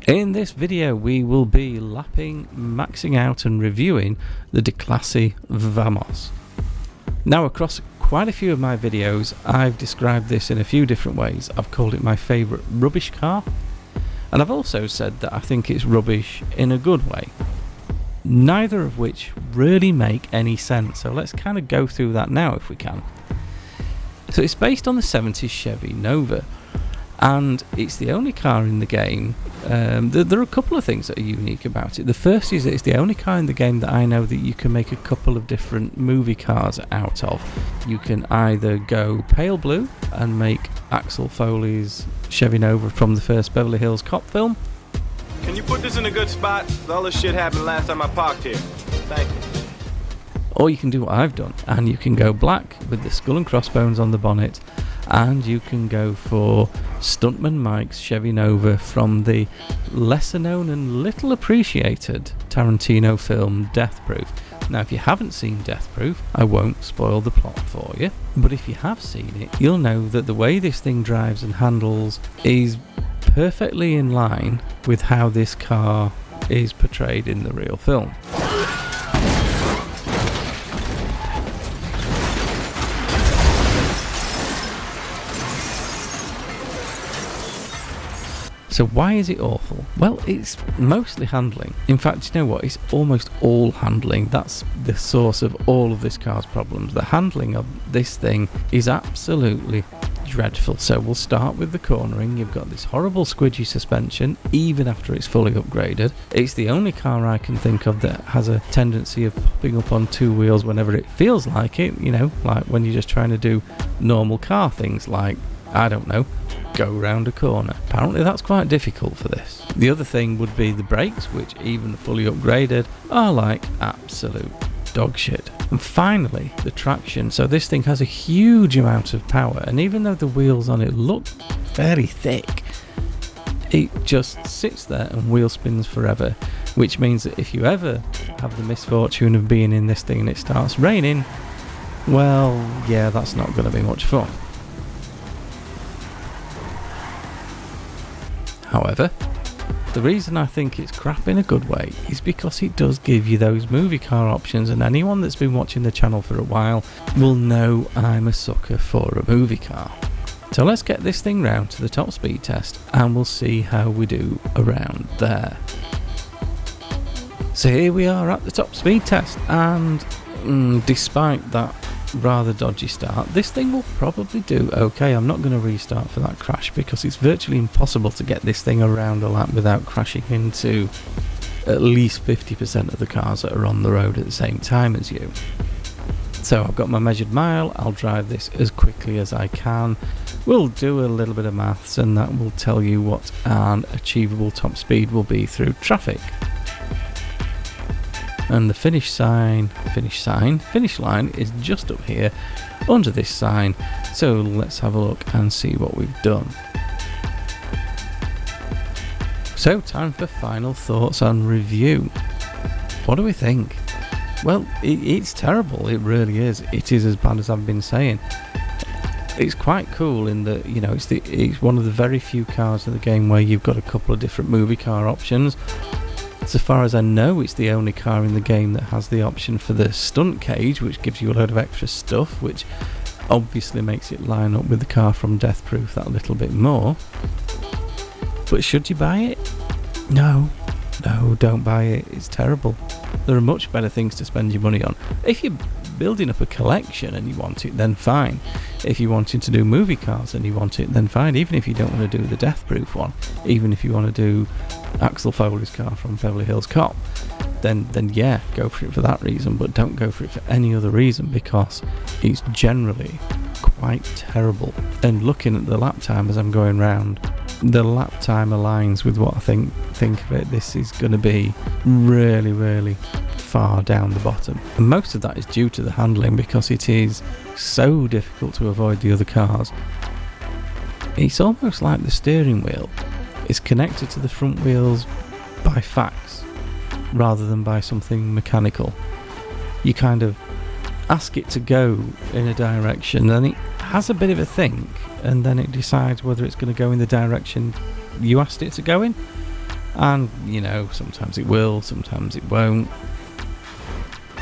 In this video we will be lapping, maxing out and reviewing the Declassi Vamos. Now across quite a few of my videos I've described this in a few different ways. I've called it my favourite rubbish car, and I've also said that I think it's rubbish in a good way. Neither of which really make any sense, so let's kind of go through that now if we can. So it's based on the 70s Chevy Nova, and it's the only car in the game. There are a couple of things that are unique about it. The first is that it's the only car in the game that I know that you can make a couple of different movie cars out of. You can either go pale blue and make Axel Foley's Chevy Nova from the first Beverly Hills Cop film. Can you put this in a good spot? All this shit happened last time I parked here. Thank you. Or you can do what I've done, and you can go black with the skull and crossbones on the bonnet, and you can go for Stuntman Mike's Chevy Nova from the lesser known and little appreciated Tarantino film Death Proof. Now if you haven't seen Death Proof, I won't spoil the plot for you, but if you have seen it, you'll know that the way this thing drives and handles is perfectly in line with how this car is portrayed in the real film. So why is it awful? Well, it's mostly handling. In fact, you know what? It's almost all handling. That's the source of all of this car's problems. The handling of this thing is absolutely dreadful. So we'll start with the cornering. You've got this horrible squidgy suspension, even after it's fully upgraded. It's the only car I can think of that has a tendency of popping up on two wheels whenever it feels like it, you know, like when you're just trying to do normal car things like, I don't know, go round a corner. Apparently that's quite difficult for this. The other thing would be the brakes, which even fully upgraded are like absolute dog shit. And finally the traction. So this thing has a huge amount of power, and even though the wheels on it look fairly thick, it just sits there and wheel spins forever, which means that if you ever have the misfortune of being in this thing and it starts raining, well, yeah, that's not going to be much fun. However, the reason I think it's crap in a good way is because it does give you those movie car options, and anyone that's been watching the channel for a while will know I'm a sucker for a movie car. So let's get this thing round to the top speed test and we'll see how we do around there. So here we are at the top speed test, and despite that rather dodgy start, this thing will probably do okay. I'm not going to restart for that crash because it's virtually impossible to get this thing around a lap without crashing into at least 50% of the cars that are on the road at the same time as you. So I've got my measured mile. I'll drive this as quickly as I can. We'll do a little bit of maths and that will tell you what an achievable top speed will be through traffic. And the finish line is just up here under this sign, so let's have a look and see what we've done. So time for final thoughts and review. What do we think? Well, it's terrible, it really is. It is as bad as I've been saying. It's quite cool in that, you know, it's one of the very few cars in the game where you've got a couple of different movie car options. So far as I know, it's the only car in the game that has the option for the stunt cage, which gives you a load of extra stuff, which obviously makes it line up with the car from Death Proof that little bit more. But should you buy it? No, don't buy it. It's terrible. There are much better things to spend your money on. If you're building up a collection and you want it, then fine. If you're wanting to do movie cars and you want it, then fine. Even if you don't want to do the Death Proof one, even if you want to do Axel Foley's car from Beverly Hills Cop, then yeah, go for it for that reason, but don't go for it for any other reason because it's generally quite terrible. And looking at the lap time as I'm going round, the lap time aligns with what I think of it. This is going to be really, really far down the bottom, and most of that is due to the handling because it is so difficult to avoid the other cars. It's almost like the steering wheel is connected to the front wheels by fax rather than by something mechanical. You kind of ask it to go in a direction and it has a bit of a think, and then it decides whether it's going to go in the direction you asked it to go in. And, you know, sometimes it will, sometimes it won't.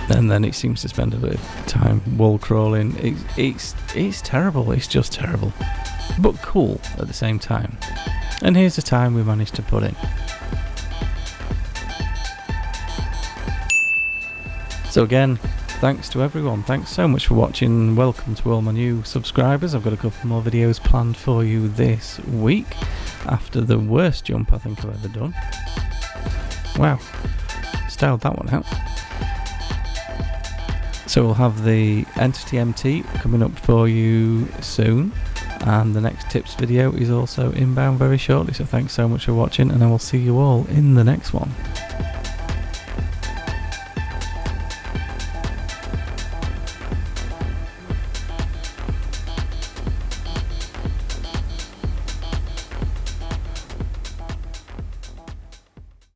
And then it seems to spend a bit of time wall crawling. It's terrible, it's just terrible. But cool at the same time. And here's the time we managed to put in. So again, thanks to everyone. Thanks so much for watching. Welcome to all my new subscribers. I've got a couple more videos planned for you this week after the worst jump I think I've ever done. Wow, styled that one out. So we'll have the Entity MT coming up for you soon, and the next tips video is also inbound very shortly. So thanks so much for watching, and I will see you all in the next one.